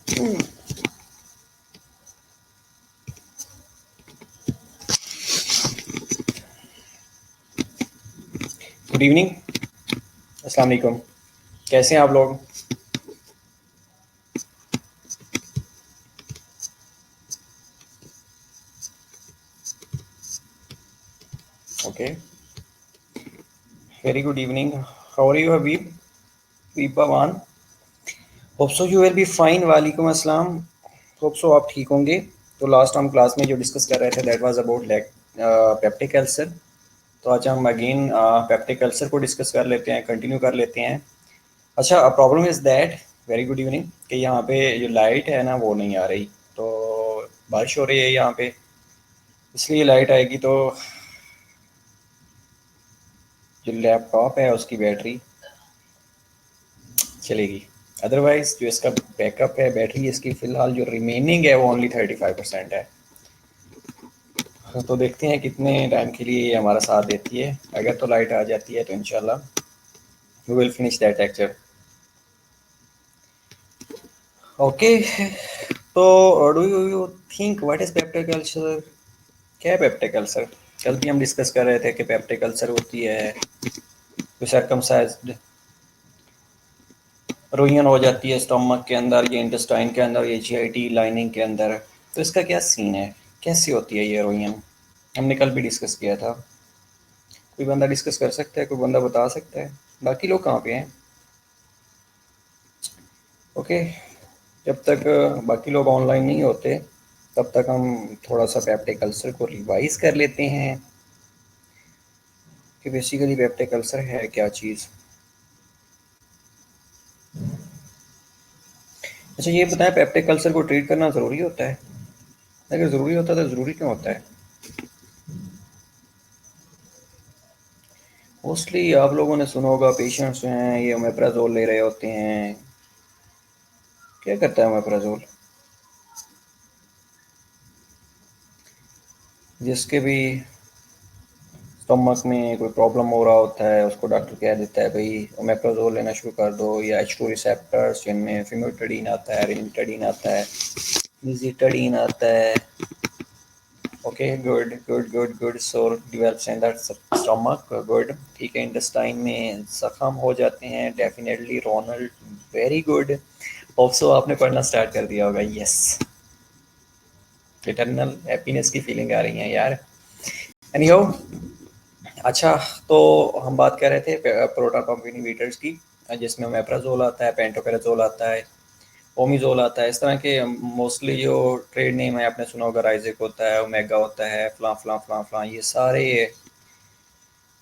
Good evening, अस्सलाम वालेकुम। कैसे हैं आप लोग? Okay, very good evening. How are you Habib? वीबावान, hope so you will be fine. वालेकुम अस्सलाम। होप सो आप ठीक होंगे। तो लास्ट हम क्लास में जो डिस्कस कर रहे थे that was about peptic ulcer. तो आज हम अगेन पेप्टिक अल्सर को डिस्कस कर लेते हैं, कंटिन्यू कर लेते हैं। अच्छा, problem is that, very good evening, कि यहाँ पे जो लाइट है ना वो नहीं आ रही। तो बारिश हो रही है यहाँ पे, इसलिए लाइट आएगी तो जो लैपटॉप है उसकी बैटरी चलेगी। अदरवाइज जो इसका बैकअप है, बैटरी इसकी फ़िलहाल जो रिमेनिंग है वो ओनली 35% है। तो देखते हैं कितने टाइम के लिए ये हमारा साथ देती है। अगर तो लाइट आ जाती है तो इंशाल्लाह we will finish that lecture. Okay, तो do you think what is peptic ulcer? क्या है पेप्टिक अल्सर? कल भी हम डिस्कस कर रहे थे कि पेप्टिक अल्सर होती है जो सर्कमसाइज्ड रोइयन हो जाती है स्टमक के अंदर, ये इंटेस्टाइन के अंदर, ये जीआईटी लाइनिंग के अंदर। तो इसका क्या सीन है, कैसी होती है ये रोइयन? हमने कल भी डिस्कस किया था। कोई बंदा डिस्कस कर सकता है, कोई बंदा बता सकता है? बाकी लोग कहाँ पे हैं? ओके, जब तक बाकी लोग ऑनलाइन नहीं होते तब तक हम थोड़ा सा पेप्टिक अल्सर को रिवाइज कर लेते हैं कि बेसिकली पेप्टिक अल्सर है क्या चीज़। अच्छा, ये बताएं, पेप्टिक अल्सर को ट्रीट करना ज़रूरी होता है? अगर ज़रूरी होता है तो ज़रूरी क्यों होता है? मोस्टली आप लोगों ने सुना होगा, पेशेंट्स जो हैं ये ओमेप्राजोल ले रहे होते हैं। क्या करता है ओमेप्राजोल? जिसके भी स्टमक में कोई प्रॉब्लम हो रहा होता है उसको डॉक्टर कह देता है भाई ओमेप्राजोल लेना शुरू कर दो, या H2 रिसेप्टर्स जिनमें फिमिटडीन आता है, रिनिटडीन आता है, निजिटडीन आता है। Okay, good good good good. So develops in that stomach, good, ठीक है। इंटेस्टाइन में जख्म हो जाते हैं, definitely Ronald, very good. Also आपने पढ़ना स्टार्ट कर दिया होगा, यस। इटर्नल हैप्पीनेस की फीलिंग आ रही है यार। एनीहाउ, अच्छा, तो हम बात कर रहे थे प्रोटॉन पंप इनहिबिटर्स की, जिसमें मेप्राजोल आता है, पेंटोपेराजोल आता है, ओमिजोल आता है। इस तरह के मोस्टली जो ट्रेड नेम है आपने सुना होगा, राइजिक होता है, ओमेगा होता है, फ्लां फ्लां फ्लां फ्लां, ये सारे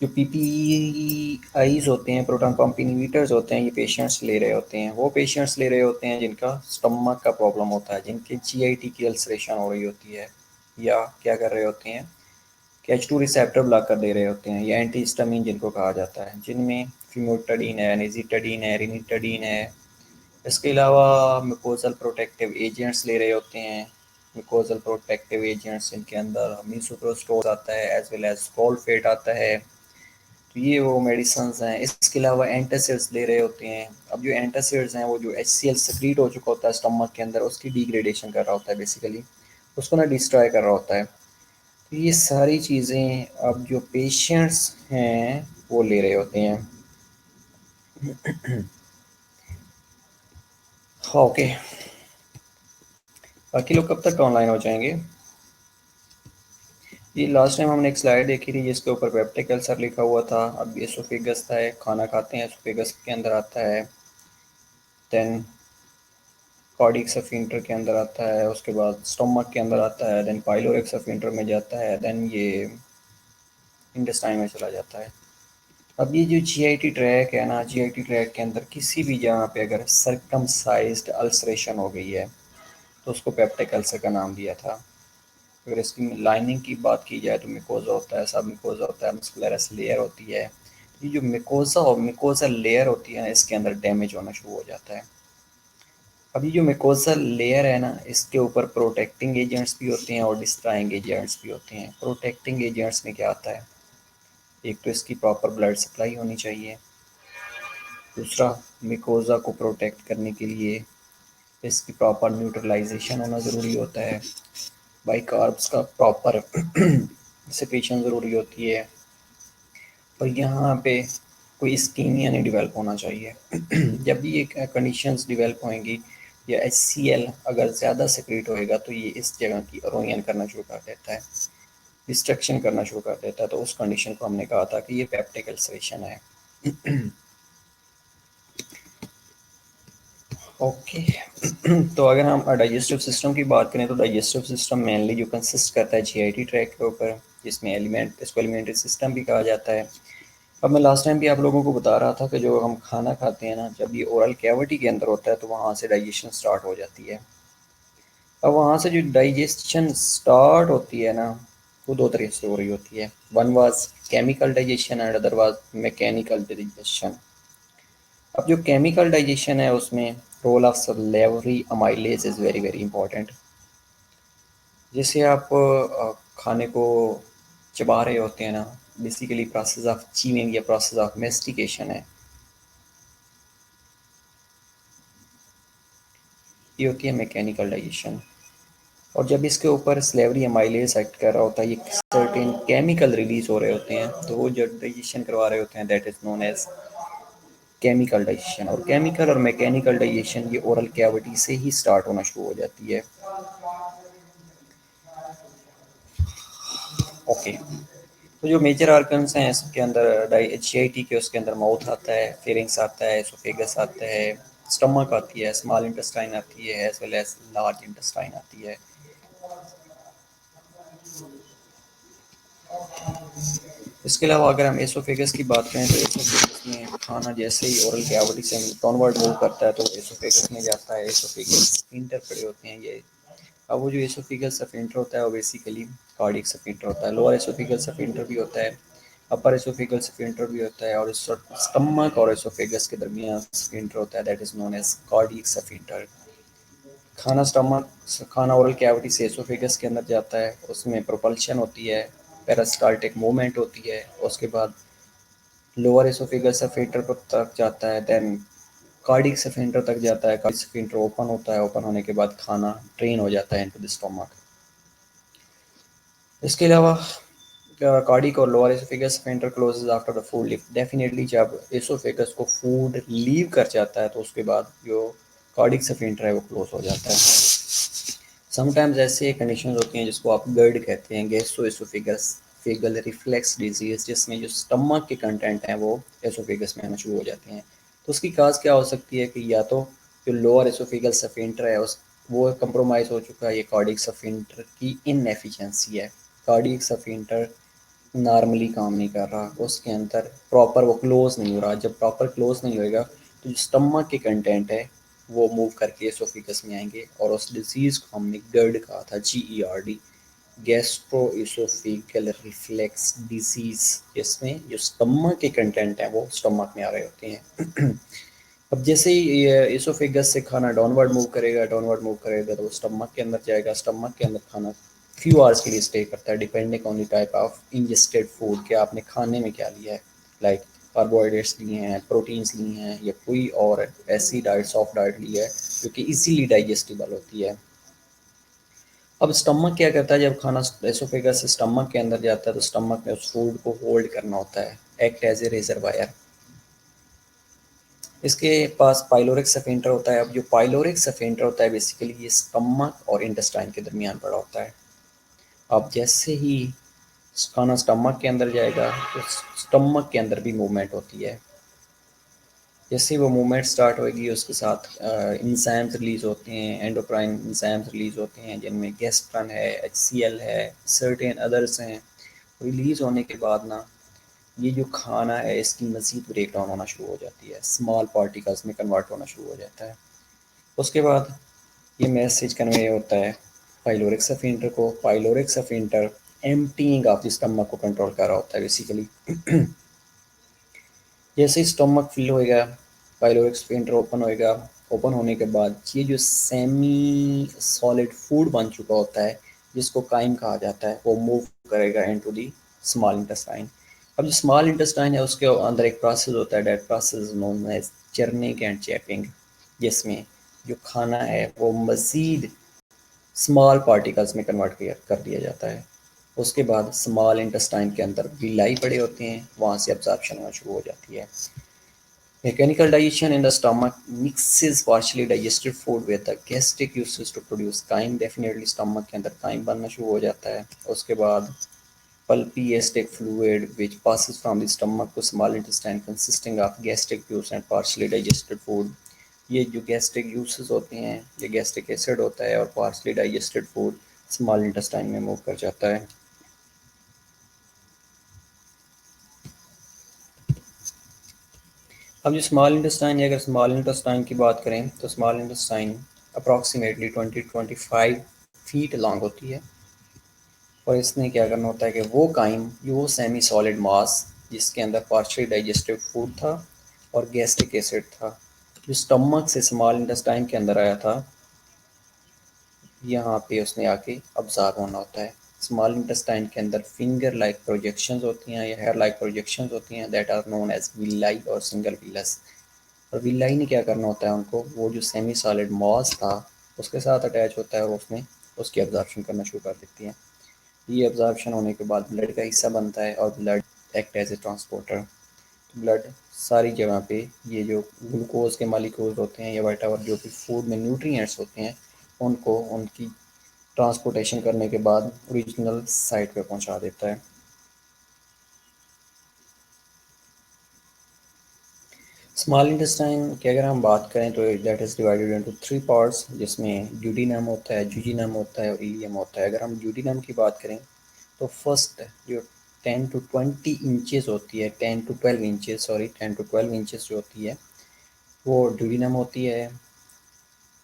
जो पीपीआईज होते हैं, प्रोटॉन पंप इनहिबिटर्स होते हैं, ये पेशेंट्स ले रहे होते हैं। वो पेशेंट्स ले रहे होते हैं जिनका स्टमक का प्रॉब्लम होता है, जिनके जीआईटी की अल्सरेशन हो रही होती है, या क्या कर रहे होते हैं कि H2 रिसेप्टर ब्लॉक कर दे रहे होते हैं, या एंटी हिस्टामिन जिनको कहा जाता है, जिनमें फिमोटडीन है, निजिटडीन है, रिनिटडीन है। इसके अलावा म्यूकोजल प्रोटेक्टिव एजेंट्स ले रहे होते हैं। म्यूकोजल प्रोटेक्टिव एजेंट्स जिनके अंदर मिसोप्रोस्टोल आता है एज वेल एज सॉल्फेट आता है। तो ये वो मेडिसन्स हैं। इसके अलावा एंटासिड्स ले रहे होते हैं। अब जो एंटासिड्स हैं वो जो HCl सेक्रीट हो चुका होता है स्टमक के अंदर, उसकी डिग्रेडेशन कर रहा होता है, बेसिकली उसको ना डिस्ट्रॉय कर रहा होता है। तो ये सारी चीज़ें अब जो पेशेंट्स हैं वो ले रहे होते हैं। हाँ, ओके। बाकी लोग कब तक ऑनलाइन हो जाएंगे? ये लास्ट टाइम हमने एक स्लाइड देखी थी जिसके ऊपर पेप्टिक अल्सर लिखा हुआ था। अब ये एसोफेगस था, खाना खाते हैं एसोफेगस के अंदर आता है, देन कार्डियक स्फिंक्टर के अंदर आता है, उसके बाद स्टमक के अंदर आता है, देन पाइलोरिक स्फिंक्टर में जाता है, देन ये इंटेस्टाइन में चला जाता है। अब ये जो जीआईटी ट्रैक है ना, जीआईटी ट्रैक के अंदर किसी भी जगह पे अगर सर्कमसाइज्ड अल्सरेशन हो गई है तो उसको पेप्टिक अल्सर का नाम दिया था। अगर इसकी लाइनिंग की बात की जाए तो मिकोजा होता है, सब मिकोजा होता है, मस्कुलरस लेयर होती है। ये जो मिकोजा और मिकोजा लेयर होती है ना, इसके अंदर डैमेज होना शुरू हो जाता है। अब ये जो मिकोजल लेयर है ना, इसके ऊपर प्रोटेक्टिंग एजेंट्स भी होते हैं और डिस्ट्रॉइंग एजेंट्स भी होते हैं। प्रोटेक्टिंग एजेंट्स में क्या आता है? एक तो इसकी प्रॉपर ब्लड सप्लाई होनी चाहिए। दूसरा, मिकोजा को प्रोटेक्ट करने के लिए इसकी प्रॉपर न्यूट्रलाइजेशन होना ज़रूरी होता है, बाई कार्ब्स का प्रॉपर सिक्रीशन ज़रूरी होती है, और यहाँ पे कोई इस्कीमिया नहीं डेवलप होना चाहिए। जब भी ये कंडीशंस डेवलप होंगी या HCl अगर ज़्यादा सिक्रेट होएगा तो ये इस जगह की एरोजन करना शुरू कर देता है, डिस्ट्रक्शन करना शुरू कर देता है। तो उस कंडीशन को हमने कहा था कि ये पेप्टिक अल्सरेशन है। ओके। तो अगर हम डाइजेस्टिव सिस्टम की बात करें तो डाइजेस्टिव सिस्टम मेनली जो कंसिस्ट करता है GIT ट्रैक के ऊपर, जिसमें इसको एलिमेंट्री सिस्टम भी कहा जाता है। अब मैं लास्ट टाइम भी आप लोगों को बता रहा था कि जो हम खाना खाते हैं ना, जब ये ओरल कैविटी के अंदर होता है तो वहाँ से डाइजेशन स्टार्ट हो जाती है। अब वहाँ से जो डाइजेशन स्टार्ट होती है ना, वो दो तरीके से हो रही होती है। One was chemical digestion and other was mechanical digestion. अब जो केमिकल डाइजेशन है उसमें role of salivary amylase is very very important. जैसे आप खाने को चबा रहे होते हैं ना, बेसिकली प्रोसेस ऑफ चीविंग या प्रोसेस ऑफ मेस्टिकेशन है, ये होती है मैकेनिकल डाइजेशन। और जब इसके ऊपर स्लेवरी अमाइलेज एक्ट कर रहा होता है, ये सर्टेन केमिकल रिलीज हो रहे होते हैं, तो वो जो डाइजेशन करवा रहे होते हैं that is known as chemical digestion. और केमिकल और मैकेनिकल डाइजेशन ये ओरल कैविटी से ही स्टार्ट होना शुरू हो जाती है। ओके। तो जो मेजर ऑर्गन्स हैं इसके अंदर GIT के, उसके अंदर माउथ आता है, फेरिंग्स आता है, एसोफेगस आता है, स्टमक आती है, स्मॉल इंटेस्टाइन आती है, as well as large intestine आती है। इसके अलावा अगर हम एसोफेगस की बात करें तो एसोफेगस में खाना जैसे ही ओरल कैविटी से डाउनवर्ड मूव करता है तो एसोफेगस में जाता है। एसोफेगस स्फिंक्टर पड़े होते हैं ये। अब वो जो एसोफेगल स्फिंक्टर होता है वो बेसिकली कार्डियक स्फिंक्टर होता है। लोअर एसोफेगल स्फिंक्टर भी होता है, अपर एसोफेगल स्फिंक्टर भी होता है, और स्टमक और एसोफेगस के दरमियान स्फिंक्टर होता है that is known as cardiac sphincter. खाना ओरल कैविटी से एसोफेगस के अंदर जाता है, उसमें प्रोपल्शन होती है, पेरिस्टाल्टिक मूवमेंट होती है, उसके बाद लोअर एसोफेगल स्फिंक्टर तक जाता है, देन कार्डियक स्फिंक्टर तक जाता है। कार्डियक स्फिंक्टर ओपन होता है, ओपन होने के बाद खाना ड्रेन हो जाता है इनटू द स्टमक। इसके अलावा कार्डियक और lower oesophagus sphincter closes after the food lift. Definitely जब एसोफेगस को फूड लीव कर जाता है तो उसके बाद जो कार्डियक स्फिंक्टर है वो क्लोज हो जाता है। समटाइम्स ऐसे कंडीशन होती हैं जिसको आप गर्ड कहते हैं, गैस्ट्रो एसोफेगस फेगल रिफ्लेक्स डिजीज, जिसमें जो स्टमक के कंटेंट हैं वो एसोफेगस में आना शुरू हो जाते हैं। तो उसकी काज क्या हो सकती है कि या तो जो लोअर एसोफेगल स्फिंक्टर है उस वो कंप्रोमाइज़ हो चुका है, ये कार्डियक स्फिंक्टर की इनएफिशिएंसी है। कार्डियक स्फिंक्टर नॉर्मली काम नहीं कर रहा, उसके अंदर प्रॉपर वो क्लोज नहीं हो रहा। जब प्रॉपर क्लोज नहीं होएगा तो जो स्टमक के कंटेंट है वो मूव करके एसोफेगस में आएंगे, और उस डिजीज़ को हमने गर्ड कहा था, GERD, gastro oesophageal reflex disease, जिसमें जो स्टमक के कंटेंट हैं वो स्टमक में आ रहे होते हैं। अब जैसे ही ये एसोफेगस से खाना डाउनवर्ड मूव करेगा तो स्टमक के अंदर जाएगा। स्टमक के अंदर खाना फ्यू आवर्स के लिए स्टे करता है, depending on the type of ingested food, कि आपने खाने में क्या लिया है, लाइक कार्बोहाइड्रेट्स लिए हैं, प्रोटीन्स लिए हैं, या कोई और ऐसी डाइट, सॉफ्ट डाइट ली है जो कि इजीली डाइजेस्टिबल होती है। अब स्टमक क्या करता है, जब खाना एसोफेगस से स्टमक के अंदर जाता है तो स्टमक में उस फूड को होल्ड करना होता है, एक्ट एज ए रिजर्वायर। इसके पास पाइलोरिक स्फिंक्टर होता है। अब जो पाइलोरिक स्फिंक्टर होता है बेसिकली ये स्टमक और इंटेस्टाइन के दरमियान पड़ा होता है। अब जैसे ही खाना स्टमक के अंदर जाएगा तो स्टमक के अंदर भी मूवमेंट होती है। जैसे वो मूवमेंट स्टार्ट होगी उसके साथ इंजाइम्स रिलीज होते हैं, एंडोक्राइन इंजाइम्स रिलीज होते हैं, जिनमें गैस्ट्रन है, HCl है, सर्टेन अदर्स हैं। रिलीज होने के बाद ना ये जो खाना है इसकी मज़ीद ब्रेक डाउन होना शुरू हो जाती है, स्मॉल पार्टिकल्स में कन्वर्ट होना शुरू हो जाता है। उसके बाद ये मैसेज कन्वे होता है पाइलोरिक स्फिंक्टर को। Pyloric sphincter emptying of the stomach को कंट्रोल कर रहा होता है बेसिकली। जैसे ही स्टमक फिल होएगा, पाइलोरिक स्फिंक्टर ओपन होएगा। ओपन होने के बाद ये जो सेमी सॉलिड फूड बन चुका होता है, जिसको काइम कहा जाता है, वो मूव करेगा इनटू दी स्मॉल इंटेस्टाइन। अब जो स्मॉल इंटेस्टाइन है उसके अंदर एक प्रोसेस होता है, that process known as churning and chapping, जिसमें जो खाना है वो मज़ीद स्मॉल पार्टिकल्स में कन्वर्ट कर दिया जाता है। उसके बाद स्मॉल इंटेस्टाइन के अंदर विलाई पड़े होते हैं, वहाँ से एब्जॉर्प्शन होना शुरू हो जाती है। Mechanical digestion in the stomach mixes partially digested food with the gastric juices to produce chyme. Definitely stomach के अंदर chyme बनना शुरू हो जाता है। उसके बाद pulpy gastric fluid which passes from the stomach to small intestine consisting of gastric juice and partially digested food. ये जो gastric juices होते हैं, ये gastric acid होता है और partially digested food small intestine में मूव कर जाता है। अब जो स्मॉल इंटेस्टाइन है, अगर स्मॉल इंटेस्टाइन की बात करें तो small intestine approximately 20-25 feet long होती है। और इसने क्या करना होता है कि वो काइम वो सेमी सॉलिड मास जिसके अंदर पार्शियली डाइजेस्टिव फूड था और गैस्ट्रिक एसिड था, जो स्टमक से स्मॉल इंटेस्टाइन के अंदर आया था, यहाँ पे उसने आके अब्जॉर्ब होना होता है। स्मॉल इंटेस्टाइन के अंदर फिंगर लाइक प्रोजेक्शंस होती हैं या हेयर लाइक प्रोजेक्शंस होती हैं, that are known as villi और सिंगल विलस। और विलाई ने क्या करना होता है, उनको वो जो सेमी सॉलिड मॉस था उसके साथ अटैच होता है और उसमें उसकी अब्जॉर्प्शन करना शुरू कर देती है। ये अब्जॉर्प्शन होने के बाद ब्लड का हिस्सा बनता है और blood act as a transporter. Blood सारी जगह पे ये जो ग्लूकोज के मालिक्यूल्स होते हैं या वटावर जो भी फूड में न्यूट्रिएंट्स होते हैं उनको उनकी ट्रांसपोर्टेशन करने के बाद ओरिजिनल साइट पे पहुंचा देता है। स्मॉल इंटेस्टाइन की अगर हम बात करें तो that is divided into 3 parts, जिसमें ड्यूडिनम होता है, जुजिनम होता है और इलियम होता है। अगर हम ड्यूडिनम की बात करें तो फर्स्ट जो 10 to 20 इंचेस होती है, 10 to 12 inches, sorry 10 to 12 inches जो होती है वो ड्यूडिनम होती है।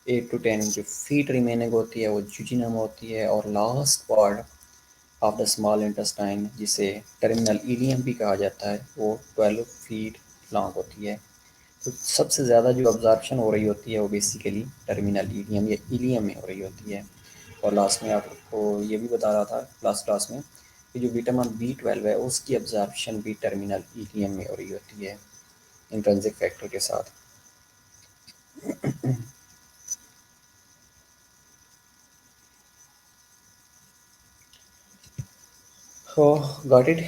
8 to 10 जो फीट रिमेनिंग होती है वो जुजिनम होती है। और last part of the small intestine जिसे टर्मिनल इलियम भी कहा जाता है वो 12 फीट लॉन्ग होती है। तो सबसे ज़्यादा जो अब्जॉर्प्शन हो रही होती है वो बेसिकली टर्मिनल इलियम या इलियम में हो रही होती है। और लास्ट में आपको ये भी बता रहा था लास्ट क्लास में कि जो विटामिन B12 है उसकी अब्जॉर्प्शन भी टर्मिनल इलियम में हो रही होती है इंट्रिंसिक फैक्टर के साथ। हो गॉट इट।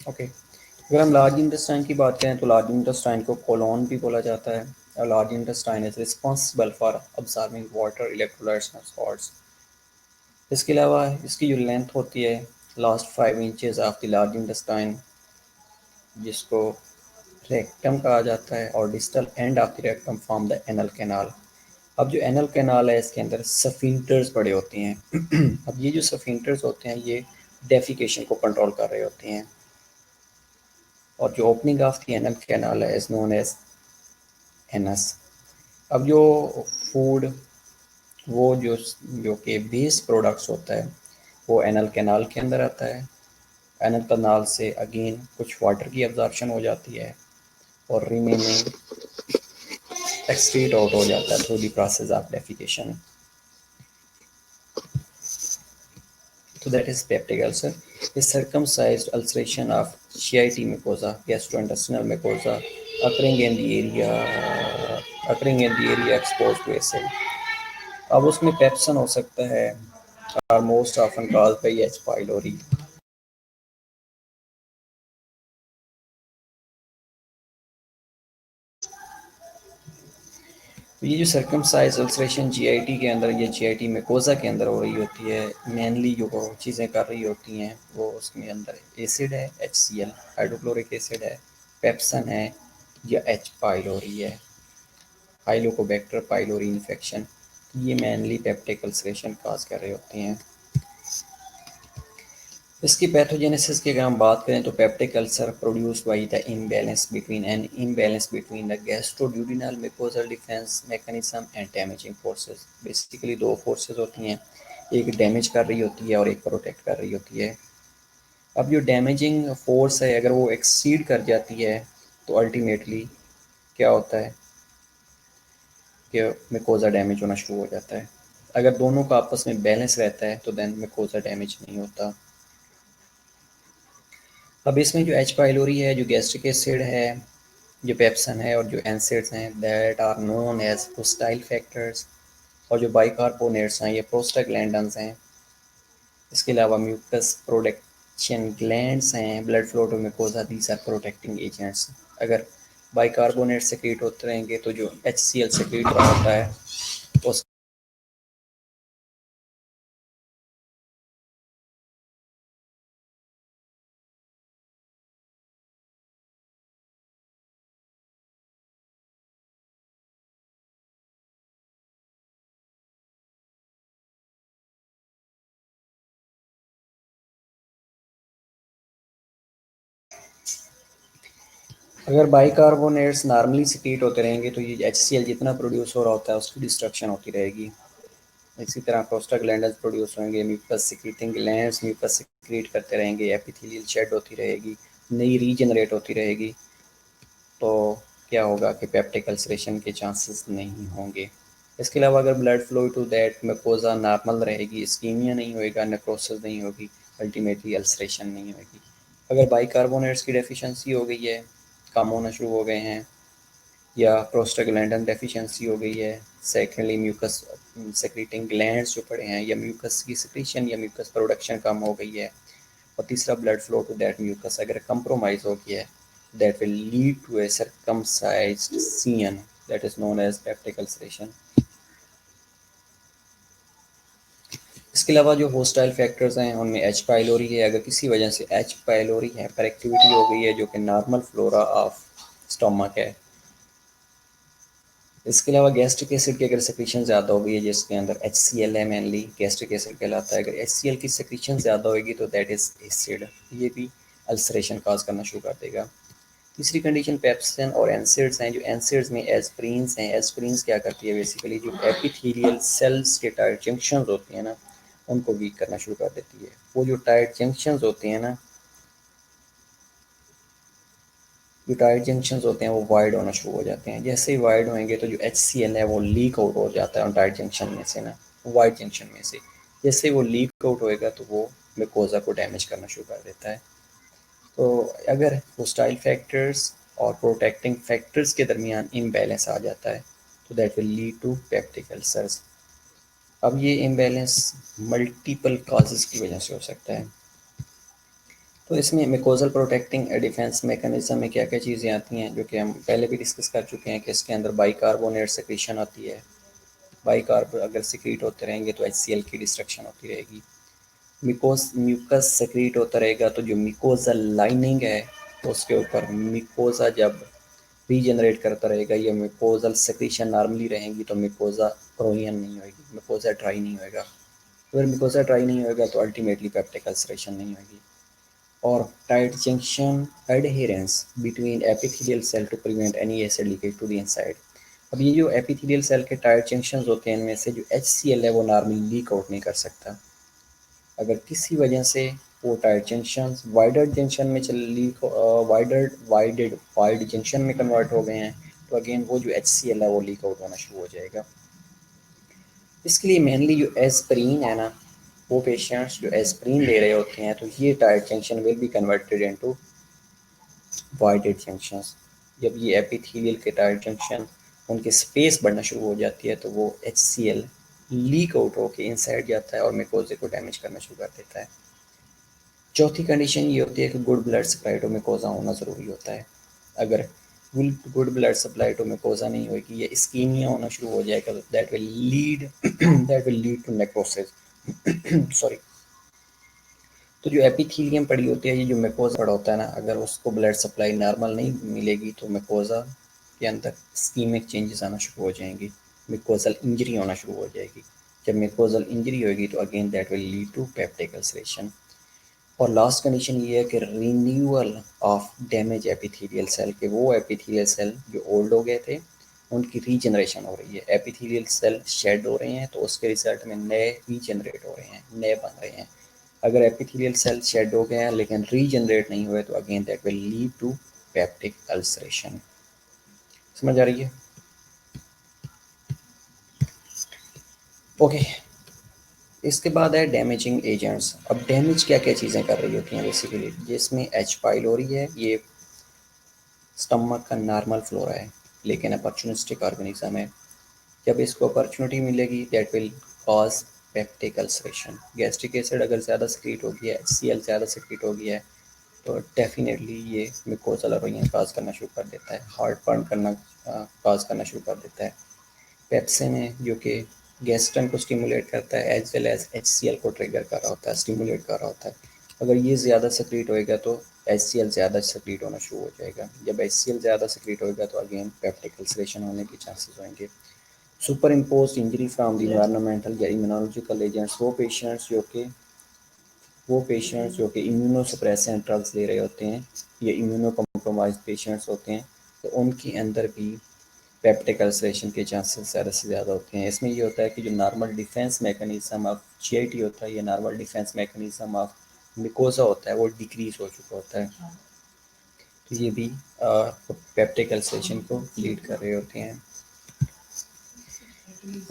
ओके, अगर हम लार्ज इंटेस्टाइन की बात करें तो लार्ज इंटेस्टाइन को कोलोन भी बोला जाता है। और large intestine is responsible for absorbing water, electrolytes and salts. इसके अलावा इसकी जो लेंथ होती है last 5 inches of the large intestine, जिसको रेक्टम कहा जाता है, और distal end of the rectum form the anal canal. अब जो एनल कैनाल है इसके अंदर सफिंक्टर्स बड़े होते हैं। अब ये जो सफिंक्टर्स होते हैं ये डेफिकेशन को कंट्रोल कर रहे होते हैं। और जो opening of the anal canal है इज नोन एज एनस। अब जो फूड वो जो कि बेस्ट प्रोडक्ट्स होता है वो एनल कैनाल के अंदर आता है। एनल कैनाल से अगेन कुछ वाटर की अब्जॉर्प्शन हो जाती है और रिमेनिंग एक्सक्रीट आउट हो जाता है through the process of defecation. So that is peptic ulcer, a circumcised ulceration of GIT mucosa, gastrointestinal mucosa, occurring in the area exposed to acid. अब उसमें पेप्सन हो सकता है और most often called by H pylori. तो ये जो circumcise ulceration GIT के अंदर या जीआईटी मेकोजा के अंदर हो रही होती है, मेनली जो चीज़ें कर रही होती हैं वो उसमें अंदर एसिड है, HCl हाइड्रोक्लोरिक एसिड है, पेप्सन है या एच पाइलोरी है, हाइलोकोबैक्टर पाइलोरी इन्फेक्शन। ये मेनली पेप्टिक अल्सरेशन काज कर रहे होते हैं। इसकी पैथोजेनेसिस की अगर हम बात करें तो peptic ulcer produced by the imbalance between the gastroduodenal mucosal defence mechanism and damaging forces. Basically दो फोर्सेस होती हैं, एक डैमेज कर रही होती है और एक प्रोटेक्ट कर रही होती है। अब जो डैमेजिंग फोर्स है अगर वो एक्सीड कर जाती है तो अल्टीमेटली क्या होता है कि म्यूकोजा डैमेज होना शुरू हो जाता है। अगर दोनों का आपस में बैलेंस रहता है तो देन म्यूकोजा डैमेज नहीं होता। अब इसमें जो एच पाइलोरी है, जो गैस्ट्रिक एसिड है, जो पेप्सन है और जो एनसेड्स हैं that are known as hostile factors, और जो बाइकार्बोनेट्स हैं ये प्रोस्टाग्लैंडन्स हैं। इसके अलावा म्यूकस प्रोडक्शन ग्लैंड्स हैं, blood flow to mucosa, these are protecting agents. अगर बाइकार्बोनेट सेक्रेट होते रहेंगे तो जो HCl सेक्रेट रहा होता है उस अगर बाइकार्बोनेट्स नॉर्मली सेक्रेट होते रहेंगे तो ये HCl जितना प्रोड्यूस हो रहा होता है उसकी डिस्ट्रक्शन होती रहेगी। इसी तरह प्रोस्टाग्लैंड्स प्रोड्यूस होंगे, mucus secreting glands mucus secrete करते रहेंगे, एपिथेलियल शेड होती रहेगी, नई रीजनरेट होती रहेगी। तो क्या होगा कि पेप्टिक अल्सरेशन के चांसेस नहीं होंगे। इसके अलावा अगर blood flow to that mucosa normal रहेगी, इस्कीमिया नहीं होएगा, नेक्रोसिस नहीं होगी, अल्टीमेटली अल्सरेशन नहीं होगी। अगर बाइकार्बोनेट्स की डेफिशिएंसी हो गई है, कम होना शुरू हो गए हैं, या प्रोस्टाग्लैंडन डेफिशिएंसी हो गई है, सेकेंडली म्यूकस सेक्रेटिंग ग्लैंड्स जो पड़े हैं, या म्यूकस की सिक्रीशन या म्यूकस प्रोडक्शन कम हो गई है, और तीसरा blood flow to that mucus अगर कंप्रोमाइज हो गया है, that will lead to a circumcised CN that is known as peptic ulceration. इसके अलावा जो होस्टाइल फैक्टर्स हैं उनमें एच पाइलोरी है। अगर किसी वजह से एच पाइलोरी है पर एक्टिविटी हो गई है जो कि नॉर्मल फ्लोरा ऑफ स्टोमक है। इसके अलावा गैस्ट्रिक एसिड की अगर सेक्रीशन ज़्यादा हो गई है जिसके अंदर HCl है, मेनली गैस्ट्रिक एसिड कहलाता है, अगर HCl की सेक्रीशन ज़्यादा होगी तो दैट इज़ एसिड, ये भी अल्सरेशन काज करना शुरू कर देगा। तीसरी कंडीशन पेप्सिन और एनसिड्स हैं। जो एनसिड्स में एस्प्रीन्स हैं, एस्प्रीन्स क्या करती है बेसिकली जो एपिथेलियल सेल्स के टाइट जंक्शंस होती हैं ना उनको वीक करना शुरू कर देती है। वो जो टाइट जंक्शंस होते हैं ना, जो टाइट जंक्शंस होते हैं वो वाइड होना शुरू हो जाते हैं। जैसे ही वाइड होंगे तो जो HCl है वो लीक आउट हो जाता है उन टाइट जंक्शन में से ना, वाइड जंक्शन में से। जैसे वो लीक आउट होएगा तो वो ग्लूकोजा को डैमेज करना शुरू कर देता है। तो अगर होस्टाइल फैक्टर्स और प्रोटेक्टिंग फैक्टर्स के दरमियान इम्बैलेंस आ जाता है तो that will lead to peptic ulcers. अब ये इम्बैलेंस मल्टीपल काजेज़ की वजह से हो सकता है। तो इसमें मिकोजल प्रोटेक्टिंग डिफेंस मैकेनिज्म में क्या क्या चीज़ें आती हैं जो कि हम पहले भी डिस्कस कर चुके हैं कि इसके अंदर बाइकार्बोनेट सेक्रेशन आती है। बाइकार्ब अगर सिक्रीट होते रहेंगे तो HCl की डिस्ट्रक्शन होती रहेगी। मिकोस म्यूकस सेक्रीट होता रहेगा तो जो मिकोजल लाइनिंग है तो उसके ऊपर मिकोजा जब रीजनरेट करता रहेगा या मिकोजल सेक्रीशन नॉर्मली रहेंगी तो मिकोजा क्रोनियन नहीं होगी, मिकोजा ड्राई नहीं होएगा। अगर मिकोजा ड्राई नहीं होएगा तो अल्टीमेटली पेप्टिक अल्सरेशन नहीं होगी। और tight junction adherence between epithelial cell to prevent any acid leakage to the inside। अब ये जो एपिथेलियल सेल के टाइट जंक्शंस होते हैं इनमें से जो HCl है वो नॉर्मली लीक आउट नहीं कर सकता। अगर किसी वजह से वो टाइट जंक्शंस वाइडर जंक्शन में चल लीक वाइड जंक्शन में कन्वर्ट हो गए हैं तो अगेन वो जो HCl है वो लीक आउट होना शुरू हो जाएगा। इसके लिए मेनली जो एस्प्रीन है ना, वो पेशेंट्स जो एस्प्रीन ले रहे होते हैं तो ये tight junction will be converted into वाइडेड जंक्शंस। जब ये एपिथेलियल के टाइट जंक्शन उनकी स्पेस बढ़ना शुरू हो जाती है तो वो HCl लीक आउट होकर इनसाइड जाता है और मिकोजे को डैमेज करना शुरू कर देता है। चौथी कंडीशन ये होती है कि good blood supply to mucosa होना ज़रूरी होता है। अगर good blood supply to mucosa नहीं होगी या इस्कीमिया होना शुरू हो जाएगा तो that will lead to necrosis sorry. तो जो एपिथेलियम पड़ी होती है, ये जो मिकोजा पड़ा होता है ना, अगर उसको ब्लड सप्लाई नॉर्मल नहीं मिलेगी तो मिकोजा के अंदर स्कीमिक चेंजेस आना शुरू हो जाएंगी, मिकोजल इंजरी होना शुरू हो जाएगी। जब मिकोजल इंजरी होगी तो again that will lead to peptic ulceration. और लास्ट कंडीशन ये है कि renewal of damage epithelial cell के वो एपिथेलियल सेल जो ओल्ड हो गए थे उनकी रीजनरेशन हो रही है। एपिथेलियल सेल शेड हो रहे हैं तो उसके रिजल्ट में नए रीजनरेट हो रहे हैं, नए बन रहे हैं। अगर एपिथेलियल सेल शेड हो गए हैं लेकिन रीजनरेट नहीं हुए तो again that will lead to peptic ulceration. समझ आ रही है? ओके। इसके बाद है डैमेजिंग एजेंट्स। अब डैमेज क्या क्या चीज़ें कर रही होती हैं बेसिकली, जिसमें एच पाइलोरी है, ये स्टमक का नॉर्मल फ्लोरा है लेकिन अपॉर्चुनिस्टिक ऑर्गेनिज्म है। जब इसको अपॉर्चुनिटी मिलेगी that will cause peptic ulceration. Gastric acid अगर ज़्यादा सिक्रीट हो गया है, HCl ज़्यादा सिक्रीट हो गया है, तो डेफिनेटली ये म्यूकोजल एरोजन काज करना शुरू कर देता है, हार्ट बर्न करना काज करना शुरू कर देता है। पेप्सिन है जो कि गैस्ट्रन को स्टिमुलेट करता है एज वेल एज HCl को ट्रिगर कर रहा होता है, स्टिमुलेट कर रहा होता है। अगर ये ज़्यादा सक्रीट होएगा तो HCl ज़्यादा सक्रीट होना शुरू हो जाएगा। जब HCl ज़्यादा सक्रीट होएगा तो अगेन पेप्टिक अल्सरेशन होने के चांसेस होंगे। Super impose injury from the environmental या इम्यूनोलॉजिकल एजेंट्स, वो पेशेंट्स जो कि इम्यूनोसप्रेसेंट ड्रग्स ले रहे होते हैं या इम्यूनो कम्प्रोमाइज पेशेंट्स होते हैं, तो उनके अंदर भी पेप्टिक अल्सरेशन के चांसेस ज़्यादा से ज़्यादा होते हैं। इसमें ये होता है कि जो normal defence mechanism of GIT होता है या normal defence mechanism of mucosa होता है वो डिक्रीज हो चुका होता है, तो ये भी पेप्टिक अल्सरेशन को लीड कर रहे होते हैं।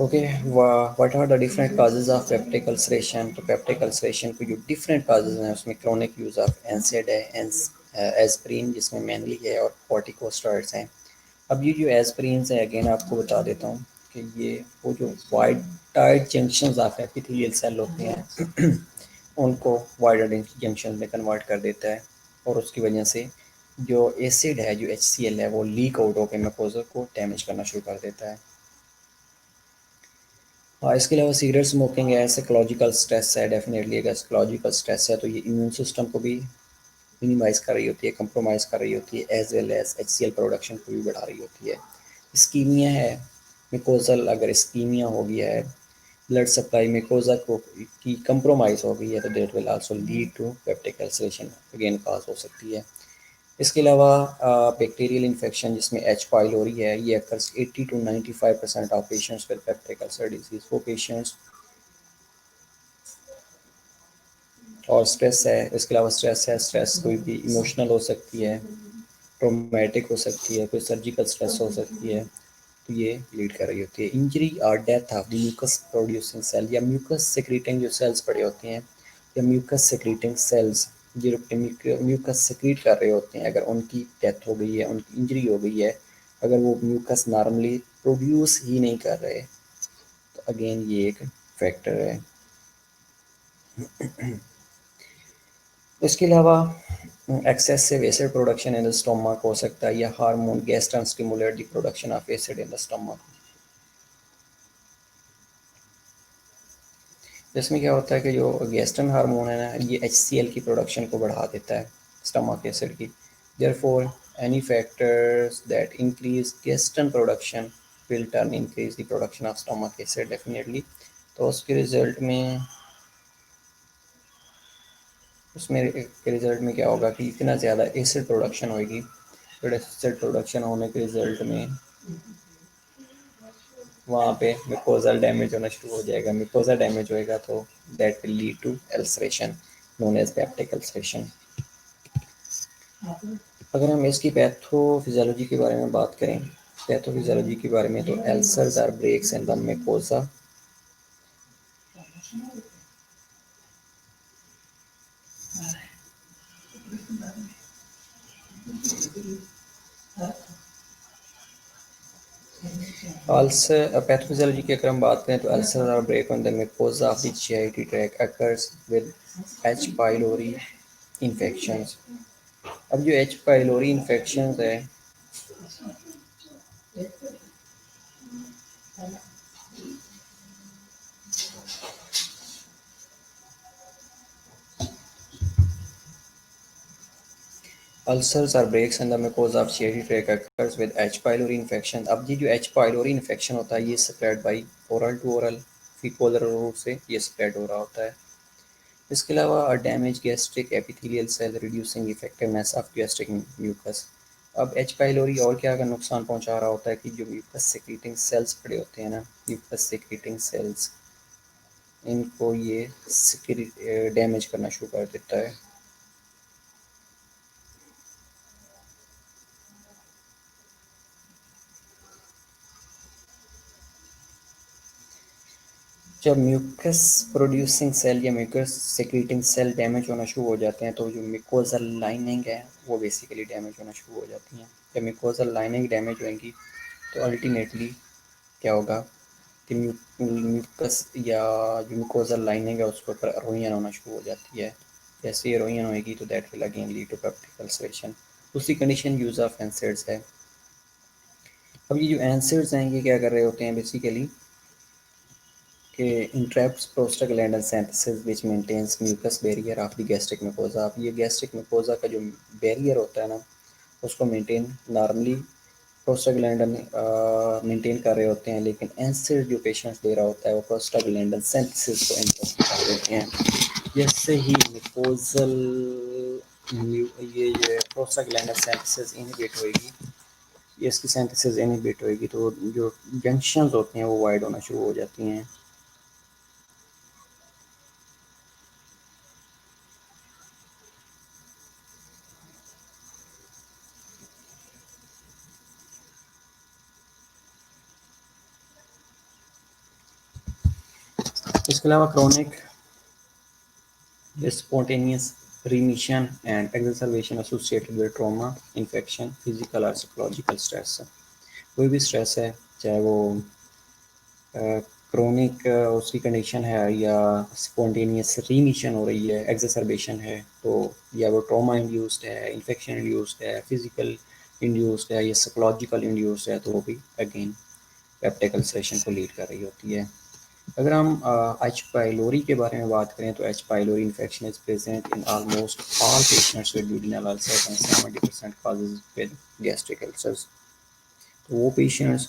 Okay, what are the different causes of peptic ulceration? तो पेप्टिक अल्सरेशन के जो डिफरेंट काजेज हैं उसमें क्रोनिक यूज़ ऑफ एनसेड है, एस्प्रिन जिसमें मैनली है, और कॉर्टिकोस्टेरॉइड्स हैं। अब ये जो एस्प्रिन है अगेन आपको बता देता हूँ कि ये वो जो wide tight junctions of epithelial cell होते हैं उनको वाइड जंक्शन में कन्वर्ट कर देता है, और उसकी वजह से जो एसिड है, जो HCl है, वो लीक आउट होकर म्यूकोसा को डैमेज करना शुरू कर देता है। हाँ, इसके अलावा सिगरेट स्मोकिंग है, साइकोलॉजिकल स्ट्रेस है। डेफिनेटली अगर साइकोलॉजिकल स्ट्रेस है तो ये इम्यून सिस्टम को भी मिनिमाइज़ कर रही होती है, कंप्रोमाइज़ कर रही होती है, as well as HCl production को भी बढ़ा रही होती है। इस्कीमिया है, मिकोजल अगर इस्कीमिया हो गया है, ब्लड सप्लाई मिकोजा को की कंप्रोमाइज़ हो गई है, तो that will also lead to peptic ulceration again cause हो सकती है। इसके अलावा बैक्टीरियल इन्फेक्शन जिसमें H पाइलोरी है, ये अक्सर 80 to 95% of patients with peptic ulcer disease, वो पेशेंट्स, और स्ट्रेस है। इसके अलावा स्ट्रेस है, स्ट्रेस कोई भी इमोशनल हो सकती है, ट्रोमेटिक हो सकती है, कोई सर्जिकल स्ट्रेस हो सकती है, तो ये लीड कर रही होती है। इंजरी और death of the mucus producing cell या म्यूकस सेक्रेटिंग जो सेल्स पड़े होते हैं या म्यूकस सेक्रेटिंग सेल्स जो म्यूकस सेक्रेट कर रहे होते हैं, अगर उनकी डेथ हो गई है, उनकी इंजरी हो गई है, अगर वो म्यूकस नॉर्मली प्रोड्यूस ही नहीं कर रहे, तो अगेन ये एक फैक्टर है। इसके अलावा excessive acid production in the stomach हो सकता है, या hormone gastrin stimulate the production of acid in the stomach. इसमें क्या होता है कि जो गैस्ट्रन हार्मोन है ना, ये HCl की प्रोडक्शन को बढ़ा देता है, स्टमक एसिड की। Therefore any factors that increase gastrin production will turn increase the production of stomach acid definitely. तो उसके रिजल्ट में क्या होगा कि इतना ज़्यादा एसिड प्रोडक्शन होगी, तो एसिड प्रोडक्शन होने के रिजल्ट में वहाँ पे मिकोजल डैमेज होना शुरू हो जाएगा। मिकोजा डैमेज होएगा तो that will lead to ulceration known as peptic ulceration. अगर हम इसकी पैथोफिजियोलॉजी के बारे में बात करें, पैथोफिजियोलॉजी के बारे में, तो ulcers are breaks in the mucosa. Ulcer pathophysiology की अगर हम बात करें तो ulcers are break on the mucosa of the GIT track occurs with H pylori infections. अब जो H पाइलोरी इन्फेक्शंस है, ulcers are breaks in the mucosa of GIT track occurs with H pylori infection. अब ये जो H pylori infection होता है ये spread by oral to oral faecal route से ये स्प्रेड हो रहा होता है। इसके अलावा damage gastric epithelial cell reducing effectiveness of gastric mucus. अब H पाइलोरी और क्या का नुकसान पहुंचा रहा होता है कि जो म्यूकस सेक्रेटिंग सेल्स पड़े होते हैं ना, म्यूकस सेक्रेटिंग सेल्स, इनको ये डैमेज करना शुरू कर देता है। जब म्यूकस प्रोड्यूसिंग सेल या म्यूकस सेक्रेटिंग सेल डैमेज होना शुरू हो जाते हैं तो जो म्यूकोजल लाइनिंग है वो बेसिकली डैमेज होना शुरू हो जाती हैं। जब म्यूकोजल लाइनिंग डैमेज होएगी तो अल्टीमेटली क्या होगा कि म्यूकस या जो म्यूकोजल लाइनिंग है उसके ऊपर रोइयन होना शुरू हो जाती है। जैसे ये रोइयन होएगी तो that will again lead to peptic ulceration. दूसरी कंडीशन यूज ऑफ एंसिड्स है। अब ये जो एंसिड्स हैं ये क्या कर रहे होते हैं बेसिकली कि interrupts prostaglandin synthesis which maintains mucus barrier of the gastric mucosa. अब ये गैस्ट्रिक म्यूकोजा का जो बैरियर होता है ना उसको मेंटेन नॉर्मली प्रोस्टाग्लैंडिन मेंटेन कर रहे होते हैं, लेकिन एंसिड जो पेशेंट्स दे रहा होता है वो प्रोस्टाग्लैंडिन सिंथेसिस को इंटरप्ट कर देते हैं। जिससे ही म्यूकोजल ये प्रोस्टाग्लैंडिन सिंथेसिस इनहिबिट होएगी, ये इसकी सिंथेसिस इनहिबिट होएगी तो जो जंक्शंस होते हैं वो वाइड होना शुरू हो जाती हैं। इसके अलावा chronic spontaneous remission and exacerbation associated with trauma, infection, physical or psychological stress। कोई भी स्ट्रेस है चाहे वो क्रोनिक उसकी कंडीशन है या स्पॉन्टेनियस रीमिशन हो रही है, एग्जैसरबेशन है, तो या वो ट्रॉमा इंड्यूस्ड है, इन्फेक्शन इंड्यूस्ड है, फिजिकल इंड्यूस्ड है या साइकोलॉजिकल इंड्यूस्ड है, तो वो भी अगेन पेप्टिक अल्सरेशन को लीड कर रही होती है। अगर हम एच पाइलोरी के बारे में बात करें तो H pylori infection is present in almost all patients with duodenal ulcers and 70% causes with gastric ulcers. तो वो पेशेंट्स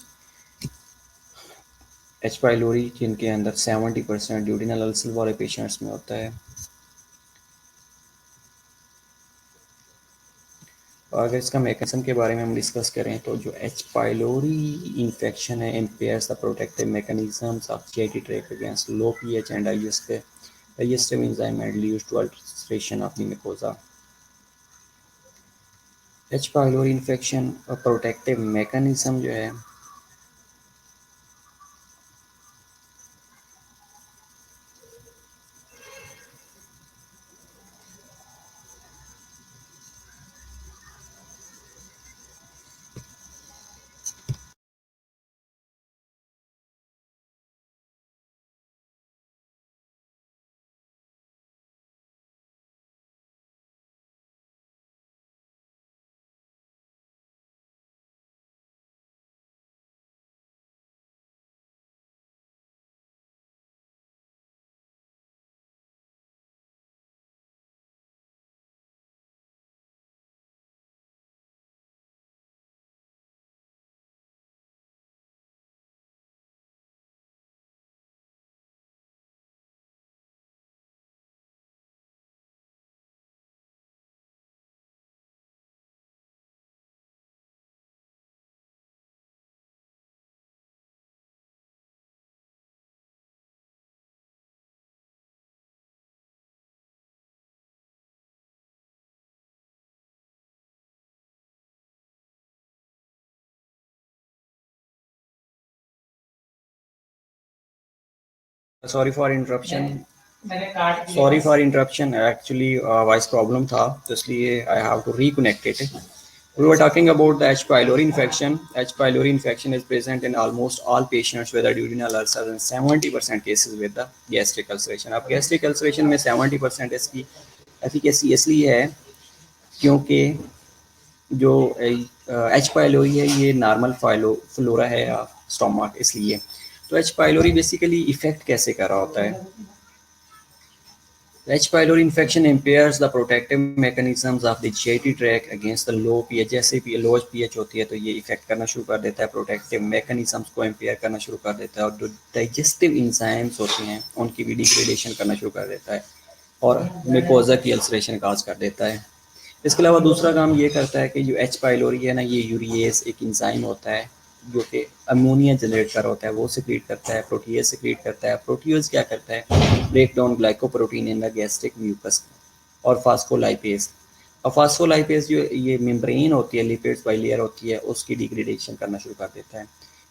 एच पाइलोरी जिनके अंदर 70% ड्यूडेनल अल्सर वाले पेशेंट्स में होता है। और अगर इसका मैकेनिज्म के बारे में हम डिस्कस करें तो जो एच पाइलोरी इन्फेक्शन है impairs the protective mechanisms of GIT tract against low pH and digestive enzyme and leads to ulceration of the mucosa। H pylori infection और प्रोटेक्टिव मैकेनिज्म जो है sorry for interruption actually voice problem था तो इसलिए I have to reconnect it. We were talking about the H. pylori infection. H. pylori infection is present in almost all patients with a duodenal ulcer and 70% cases with the gastric ulceration। अब gastric ulceration में 70% इसकी efficacy इसलिए है क्योंकि जो H pylori है ये normal flora है स्टोमक, इसलिए तो एच पाइलोरी बेसिकली इफेक्ट कैसे कर रहा होता है। H. pylori infection impairs the protective mechanisms of the GI tract against the low pH। जैसे लो pH होती है तो ये इफेक्ट करना शुरू कर देता है, प्रोटेक्टिव मैकेनिज्म्स को इम्पेयर करना शुरू कर देता है और जो डाइजेस्टिव इंजाइम्स होते हैं उनकी भी डिग्रेडेशन करना शुरू कर देता है और म्यूकोजा की अल्सरेशन काज कर देता है। इसके अलावा दूसरा काम ये करता है कि जो एच पाइलोरी है ना ये यूरिएज एक इंजाइम होता है जो कि अमोनिया जनरेट कर होता है, वो सिक्रीट करता है, प्रोटीएज सिक्रीट करता है। प्रोटीएज क्या करता है, break down glycoprotein in the gastric mucus और फास्फोलाइपेज। और फास्फोलाइपेज जो ये मेम्ब्रेन होती है, लिपिड्स बाइलेयर होती है, उसकी डिग्रेडेशन करना शुरू कर देता है।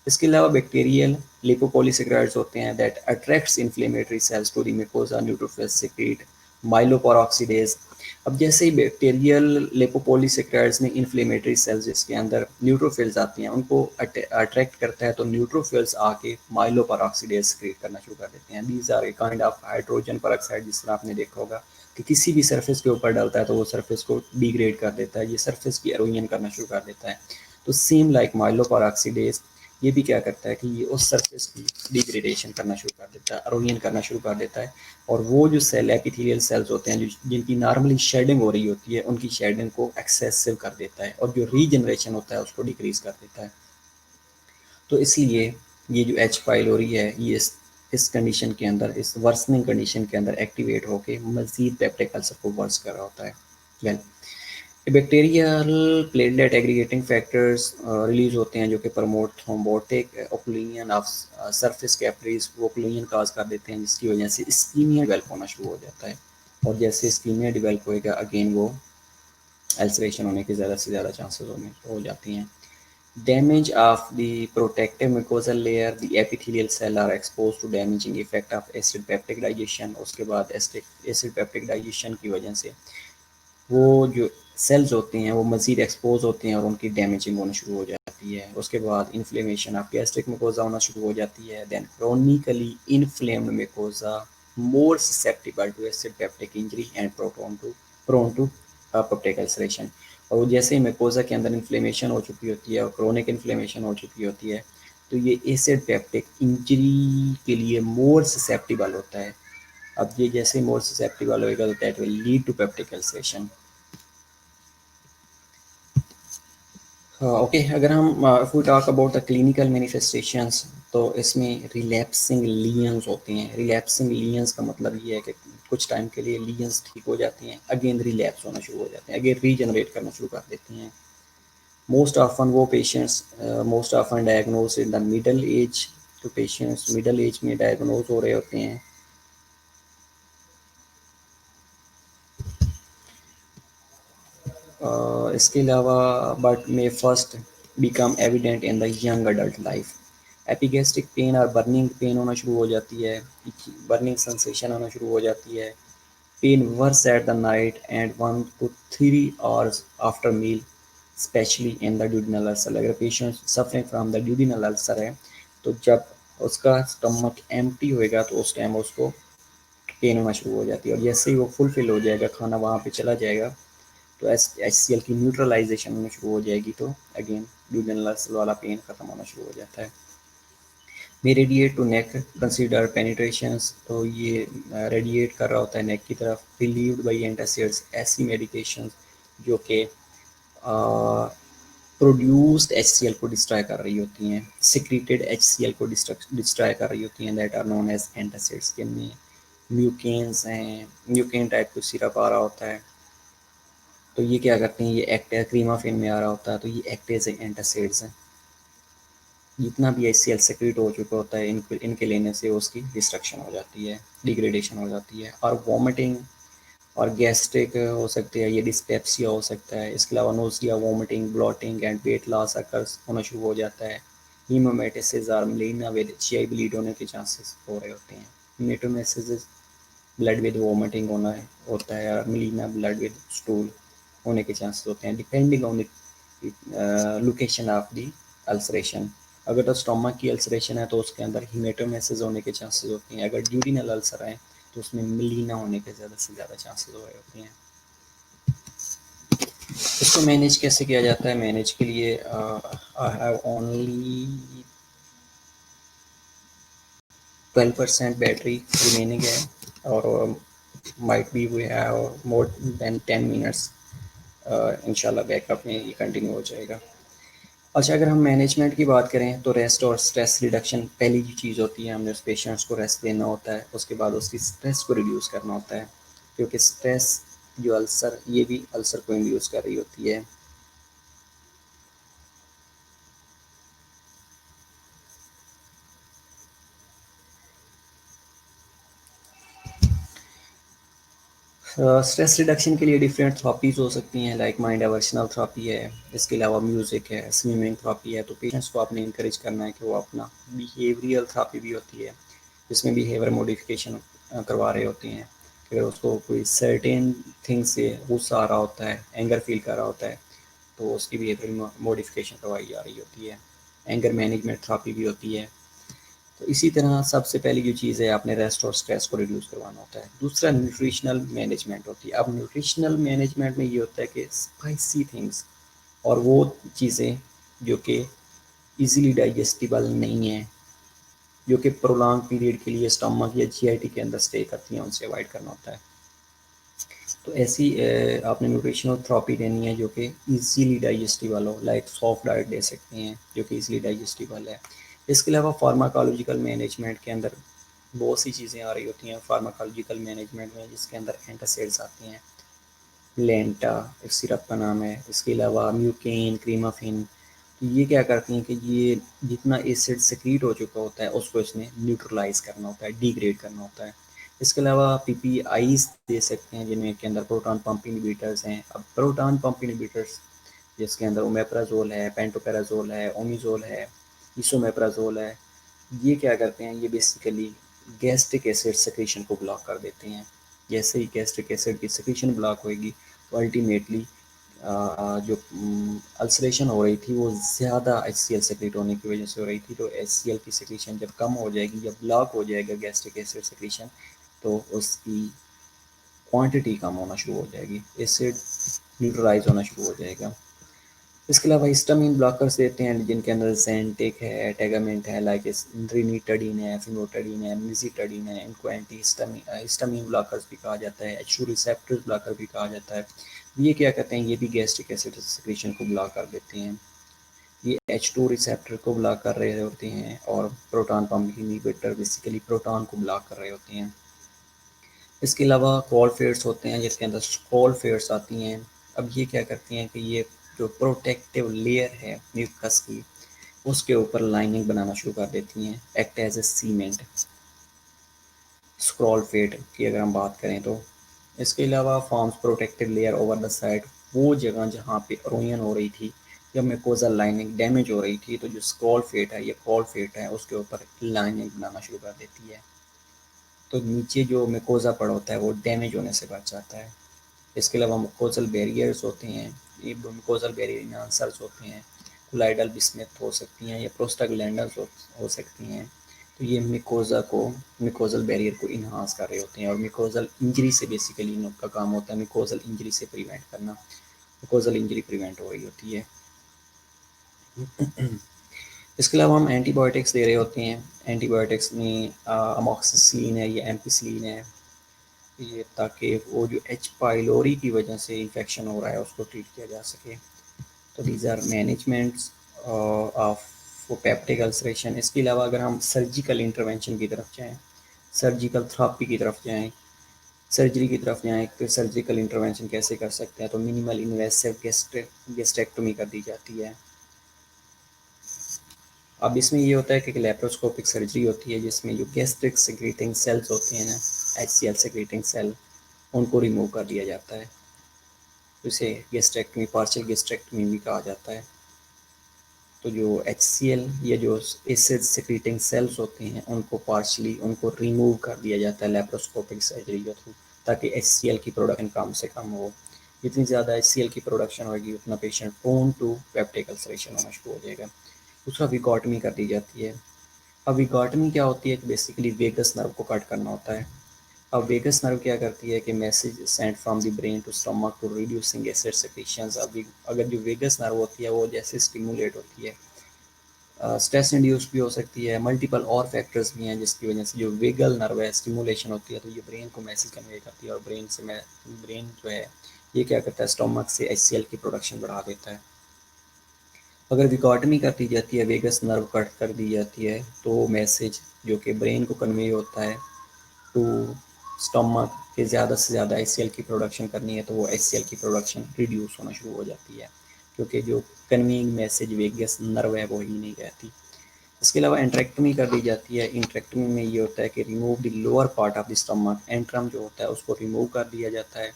इसके अलावा बैक्टीरियल लिपोपॉलीसेकेराइड्स होते हैं that attracts inflammatory cells to the mucosa, neutrophils secrete myeloperoxidase. अब जैसे ही बैक्टीरियल लिपोपॉलीसेकेराइड्स में इन्फ्लेमेटरी सेल्स जिसके अंदर न्यूट्रोफिल्स आती हैं उनको अट्रैक्ट करता है, तो न्यूट्रोफिल्स आके माइलोपेरोक्सीडेज सेक्रेट करना शुरू कर देते हैं। These are a kind of hydrogen peroxide, जिस तरह आपने देखा होगा कि किसी भी सरफेस के ऊपर डालता है तो वो सरफेस को डिग्रेड कर देता है, ये सरफेस की एरोजन करना शुरू कर देता है। तो सेम लाइक माइलोपेरोक्सीडेज ये भी क्या करता है कि ये उस सरफेस की डिग्रेडेशन करना शुरू कर देता है, एरोजन करना शुरू कर देता है, और वो जो सेल एपिथेलियल सेल्स होते हैं जो जिनकी नॉर्मली शेडिंग हो रही होती है उनकी शेडिंग को एक्सेसिव कर देता है, और जो रीजनरेशन होता है उसको डिक्रीज कर देता है। तो इसलिए ये जो एच पाइलोरी है ये इस कंडीशन के अंदर, इस वर्सनिंग कंडीशन के अंदर एक्टिवेट होकर मजीद पेप्टिक अल्सर को वर्स कर रहा होता है। Well, bacterial platelet aggregating factors release होते हैं जो कि promote thrombotic occlusion of surface capillaries, वो ओक्लूजन काज कर देते हैं जिसकी वजह से इस्कीमिया डेवलप होना शुरू हो जाता है, और जैसे इस्कीमिया डेवलप होएगा अगेन वो अल्सरेशन होने के ज़्यादा से ज़्यादा चांसेस हो जाती हैं। Damage of the protective mucosal layer, the epithelial cell are exposed to damaging effect of acid peptic digestion। उसके बाद acid peptic digestion की वजह से वो जो सेल्स होते हैं वो मज़ीद एक्सपोज होते हैं और उनकी डैमेजिंग होना शुरू हो जाती है। उसके बाद इन्फ्लेमेशन ऑफ गैस्ट्रिक मुकोजा होना शुरू हो जाती है। Then chronically inflamed mucosa more susceptible to acid peptic injury and prone to peptic ulceration. और वो जैसे ही मुकोजा के अंदर इन्फ्लेमेशन हो चुकी होती है और क्रोनिक इन्फ्लेमेशन हो चुकी होती है तो ये एसिड पेप्टिक इंजरी के लिए मोर ससेप्टिबल होता है। अब ये जैसे मोर ससेप्टिबल होएगा तो that will lead to peptic ulceration. Okay, अगर हम if we talk about the clinical manifestations तो इसमें रिलैप्सिंग लीजन्स होते हैं। रिलैप्सिंग लीजन्स का मतलब ये है कि कुछ टाइम के लिए लीजन्स ठीक हो जाती हैं, अगेन रिलैप्स होना शुरू हो जाते हैं, अगेन रीजनरेट करना शुरू कर देती हैं। Most often diagnose in the middle age. तो पेशेंट्स मिडल एज में डायग्नोज हो रहे होते हैं। इसके अलावा but may first become evident in the young adult life. Epigastric pain और बर्निंग पेन होना शुरू हो जाती है, बर्निंग सेंसेशन होना शुरू हो जाती है। Pain worse at the night and 1 to 3 hours after meal, especially in the duodenal ulcer. अगर patient suffering from the duodenal ulcer है तो जब उसका स्टमक एम्प्टी होएगा तो उस टाइम उसको पेन होना शुरू हो जाती है, और जैसे ही वो फुलफिल हो जाएगा, खाना वहाँ पे चला जाएगा, तो एच की न्यूट्रलाइजेशन होनी शुरू हो जाएगी, तो अगेन ड्यूडेनल अल्सर वाला पेन खत्म होना शुरू हो जाता है। मे रेडिएट टू नेक, कंसीडर पेनिट्रेशंस। तो ये रेडिएट कर रहा होता है नेक की तरफ। रिलीव्ड बाई एंटासिड्स, ऐसी मेडिकेशन जो कि प्रोड्यूस्ड एच को डिस्ट्रॉय कर रही होती हैं, सिक्रीटेड एच को डिस्ट्रॉय कर रही होती हैं, that are known as antacids. जिनमें म्यूकेन्स हैं, म्यूकेन टाइप का सिरप आ रहा होता है, तो ये क्या करते हैं, ये एक्ट क्रीमाफिन में आ रहा होता है, तो ये एक्ट एज एंटासिड्स हैं। जितना भी एच सेक्रेट हो चुका होता है इनके लेने से उसकी डिस्ट्रक्शन हो जाती है, डिग्रेडेशन हो जाती है। और वॉमिटिंग और गैस्ट्रिक हो सकती है, ये डिस्पेप्सिया हो सकता है। इसके अलावा nausea, vomiting, blotting and weight loss occurs होना शुरू हो जाता है। हीमोमेटेसिस और मलीना विद GI ब्लीड होने के चांसेस हो रहे होते हैं। हीमेटोमेसिस ब्लड विद वॉमिटिंग होना होता है, और मलीना ब्लड विद स्टूल होने के चांसेस होते हैं, depending on the location of the ulceration. अगर तो स्टोमक की अल्सरेशन है तो उसके अंदर हीमेटोमेसिस होने के चांसेस होते हैं। अगर ड्यूडिनल अल्सर है तो उसमें मलीना होने के ज़्यादा से ज़्यादा चांसेस हो रहे होते हैं। इसको मैनेज कैसे किया जाता है? मैनेज के लिए I have only 12% battery remaining है, और might be we have more than 10 minutes. इंशाल्लाह बैकअप में ये कंटिन्यू हो जाएगा। अच्छा, अगर हम मैनेजमेंट की बात करें तो रेस्ट और स्ट्रेस रिडक्शन पहली जो चीज़ होती है, हमने उस पेशेंट्स को रेस्ट देना होता है, उसके बाद उसकी स्ट्रेस को रिड्यूस करना होता है, क्योंकि स्ट्रेस जो अल्सर, ये भी अल्सर को इंड्यूस कर रही होती है। स्ट्रेस रिडक्शन के लिए डिफरेंट थेरेपीज हो सकती हैं, लाइक माइंड डाइवर्शनल थेरेपी है, इसके अलावा म्यूज़िक है, स्विमिंग थेरेपी है। तो पेशेंट्स को आपने इंकरेज करना है कि वो अपना बिहेवियरल थेरेपी भी होती है जिसमें बिहेवियर मॉडिफिकेशन करवा रहे होते हैं। कि अगर उसको कोई सर्टेन थिंग से गुस्सा आ रहा होता है, एंगर फील कर रहा होता है, तो उसकी बिहेवियर मॉडिफिकेशन करवाई जा रही होती है। एंगर मैनेजमेंट थेरेपी भी होती है। तो इसी तरह सबसे पहली जो चीज़ है, आपने रेस्ट और स्ट्रेस को रिड्यूस करवाना होता है। दूसरा न्यूट्रिशनल मैनेजमेंट होती है। अब न्यूट्रिशनल मैनेजमेंट में ये होता है कि स्पाइसी थिंग्स और वो चीज़ें जो कि इजीली डाइजेस्टिबल नहीं है, जो कि प्रोलॉन्ग पीरियड के लिए स्टमक या जीआईटी के अंदर स्टे करती हैं, उनसे अवॉइड करना होता है। तो ऐसी आपने न्यूट्रिशनल थेरेपी देनी है जो कि इजीली डाइजेस्टिबल हो, लाइक सॉफ्ट डाइट दे सकते हैं जो कि इजीली डाइजेस्टिबल है। इसके अलावा फार्माकोलॉजिकल मैनेजमेंट के अंदर बहुत सी चीज़ें आ रही होती हैं फार्माकोलॉजिकल मैनेजमेंट में, जिसके अंदर एंटासिड्स आती हैं। लेंटा एक सिरप का नाम है, इसके अलावा म्यूकेन, क्रीमाफिन। तो ये क्या करती हैं कि ये जितना एसिड सेक्रीट हो चुका होता है उसको इसने न्यूट्रलाइज करना होता है, डिग्रेड करना होता है। इसके अलावा पीपीआईज दे सकते हैं जिनमें के अंदर प्रोटॉन पंप इनहिबिटर्स हैं। अब प्रोटॉन पंप इनहिबिटर्स जिसके अंदर ओमेप्राजोल है, पेंटोपेराजोल है, ओमिजोल है, इसोमेप्राजोल है, ये क्या करते हैं, ये बेसिकली गैस्ट्रिक एसिड सेक्रेशन को ब्लॉक कर देते हैं। जैसे ही गैस्ट्रिक एसिड की सेक्रेशन ब्लॉक होएगी तो अल्टीमेटली जो अल्सरेशन हो रही थी वो ज़्यादा HCl सेक्रेट होने की वजह से हो रही थी। तो HCl की सेक्रेशन जब कम हो जाएगी, जब ब्लॉक हो जाएगा गैस्ट्रिक एसिड सेक्रेशन, तो उसकी क्वांटिटी कम होना शुरू हो जाएगी, एसिड न्यूट्रलाइज होना शुरू हो जाएगा। इसके अलावा हिस्टामिन ब्लॉकर्स देते हैं जिनके अंदर ज़ेंटिक है, टेगामेंट है, लाइक ड्रीनीटडीन है, फिमोटडीन है, मिजिटडीन है। इनको एंटी हिस्टामिन ब्लॉकर्स भी कहा जाता है, H2 रिसेप्टर्स ब्लॉकर भी कहा जाता है। ये क्या करते हैं, ये भी गैस्ट्रिक एसिड सिक्रीशन को ब्लॉक कर देते हैं। ये H2 रिसेप्टर को ब्लॉक कर रहे होते हैं और proton pump inhibitor basically proton को ब्लॉक कर रहे होते हैं। इसके अलावा कॉलफेट्स होते हैं जिसके अंदर कॉलफेट्स आती हैं। अब ये क्या करती हैं कि ये जो प्रोटेक्टिव लेयर है म्यूकस की, उसके ऊपर लाइनिंग बनाना शुरू कर देती हैं, एक्ट एज ए सीमेंट। स्क्रॉलफेट की अगर हम बात करें तो इसके अलावा forms protective layer over the side. वो जगह जहाँ पे रोयन हो रही थी, जब मेकोजल लाइनिंग डैमेज हो रही थी, तो जो स्क्रॉलफेट है, ये कॉलफेट है, उसके ऊपर लाइनिंग बनाना शुरू कर देती है। तो नीचे जो मेकोजा पड़ा होता है वो डैमेज होने से बच जाता है। इसके अलावा मुकोजल बैरियर्स होते हैं, ये मुकोजल बैरियर इन्हांसर्स होते हैं, कोलाइडल बिस्मथ हो सकती हैं या प्रोस्टाग्लैंडन्स हो सकती हैं। तो ये मिकोजल बैरियर को इन्हांस कर रहे होते हैं और मिकोजल इंजरी से बेसिकली इनका काम होता है मिकोजल इंजरी से प्रिवेंट करना। मिकोजल इंजरी प्रिवेंट हो रही होती है। इसके अलावा हम एंटीबायोटिक्स दे रहे होते हैं। एंटीबायोटिक्स में अमोक्सिसिलिन है या एम्पिसिलिन है, ये ताकि वो जो एच पाइलोरी की वजह से इन्फेक्शन हो रहा है उसको ट्रीट किया जा सके। तो these are managements of peptic ulceration. इसके अलावा अगर हम सर्जिकल इंटरवेंशन की तरफ जाएँ, सर्जिकल थेरेपी की तरफ जाएँ, सर्जरी की तरफ जाएँ, तो सर्जिकल इंटरवेंशन कैसे कर सकते हैं, तो मिनिमल इन्वेसिव गैस्ट्रेक्टोमी कर दी जाती है। अब इसमें ये होता है कि लैप्रोस्कोपिक सर्जरी होती है जिसमें जो गैस्ट्रिक सेक्रेटिंग सेल्स होते हैं ना, HCl सेक्रेटिंग सेल, उनको रिमूव कर दिया जाता है। इसे गैस्ट्रेक्टमी, पार्शियल गैस्ट्रेक्टमी भी कहा जाता है। तो जो HCl या जो एसिड सेक्रेटिंग सेल्स होते हैं उनको पार्शियली उनको रिमूव कर दिया जाता है लैप्रोस्कोपिक सर्जरी के थ्रू, ताकि HCl की प्रोडक्शन कम से कम हो। जितनी ज़्यादा HCl की प्रोडक्शन होगी उतना patient prone to peptic ulceration होना शुरू हो जाएगा। दूसरा विगोटमी कर दी जाती है। अब विगोटमी क्या होती है कि बेसिकली वेगस नर्व को कट करना होता है। अब वेगस नर्व क्या करती है कि message send from the brain to stomach to reducing acid secretions. अब अगर जो वेगस नर्व होती है वो जैसे स्टिमुलेट होती है, स्ट्रेस इंड्यूस भी हो सकती है, मल्टीपल और फैक्टर्स भी हैं जिसकी वजह से जो वेगल नर्व है स्टिमुलेशन होती है, तो ये ब्रेन को मैसेज कन्वे करती है और ब्रेन जो है ये क्या करता है, स्टमक से HCl की प्रोडक्शन बढ़ा देता है। अगर विकॉटमी कर दी जाती है, वेगस नर्व कट कर दी जाती है, तो मैसेज जो कि ब्रेन को कन्वे होता है टू स्टमक के ज़्यादा से ज़्यादा HCl की प्रोडक्शन करनी है, तो वो HCl की प्रोडक्शन रिड्यूस होना शुरू हो जाती है, क्योंकि जो कन्वेइंग मैसेज वेगस नर्व है वो ही नहीं रहती। इसके अलावा एंट्रेक्टमी कर दी जाती है। इंट्रेक्टमी में ये होता है कि remove the lower part of the stomach, antrum जो होता है उसको रिमूव कर दिया जाता है,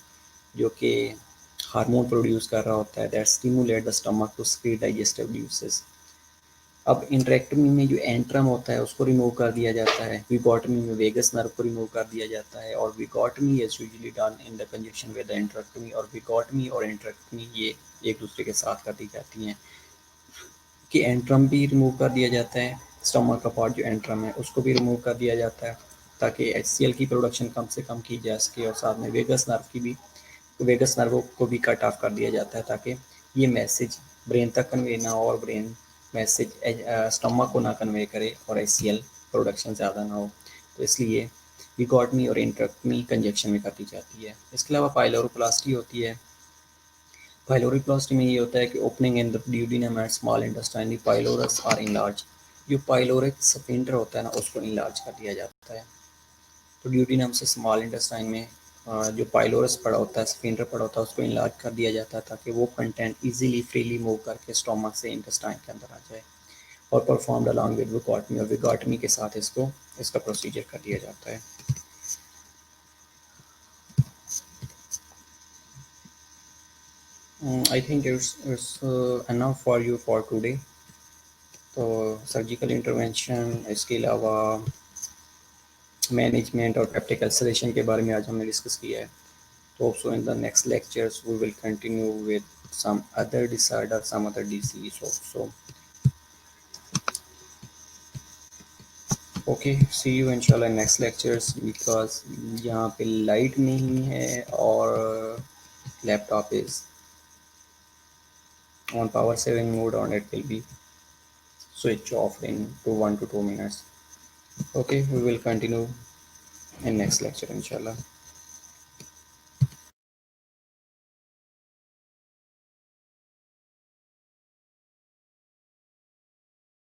जो कि हार्मोन प्रोड्यूस कर रहा होता है, that stimulate the stomach to secrete digestive juices. अब इंट्रेक्टमी में जो एंट्रम होता है उसको रिमूव कर दिया जाता है, विगोटमी में वेगस नर्व को रिमूव कर दिया जाता है, और vagotomy is usually done in the conjunction with the antrectomy, और विगोटमी और इंट्रेक्टमी ये एक दूसरे के साथ कर दी जाती हैं कि एंट्रम भी रिमूव कर दिया जाता है, स्टमक का पार्ट जो एंट्रम है उसको भी रिमूव कर दिया जाता है ताकि HCl की प्रोडक्शन कम से कम की जा सके, और साथ में वेगस नर्व की भी, वेगस नर्व को भी कट ऑफ कर दिया जाता है ताकि ये मैसेज ब्रेन तक कन्वे ना हो और ब्रेन मैसेज स्टमक को ना कन्वे करे और HCl प्रोडक्शन ज़्यादा ना हो। तो इसलिए विगोटमी और इंट्रेक्टमी कंजक्शन में कर दी जाती है। इसके अलावा पाइलोरोप्लास्टी होती है। पाइलोरोप्लास्टी में ये होता है कि opening in the duodenum and small intestine, the pylorus are enlarge. जो पाइलोरिक स्फिंक्टर होता है ना उसको इनलार्ज कर दिया जाता है। तो ड्यूडिनम से स्मॉल इंटेस्टाइन में जो पाइलोरस पड़ा होता है, स्फिंक्टर पड़ा होता है, उसको इनलार्ज कर दिया जाता है ताकि वो कंटेंट इजीली फ्रीली मूव करके स्टोमक से इंटेस्टाइन के अंदर आ जाए, और परफॉर्म्ड अलॉन्ग विद विगोटमी, और विगोटमी के साथ इसका प्रोसीजर कर दिया जाता है। I think it's enough for you for today. तो सर्जिकल इंटरवेंशन, इसके अलावा मैनेजमेंट और पेप्टिक अल्सरेशन के बारे में आज हमने डिस्कस किया है। तो so in the next lectures we will continue with some other disorder, some other disease also. Okay, see you इंशाल्लाह नेक्स्ट लेक्चर्स। बिकॉज यहाँ पे लाइट नहीं है और laptop is on power saving mode, and it will be switch off in 1 to 2 minutes. Okay, we will continue in next lecture inshallah.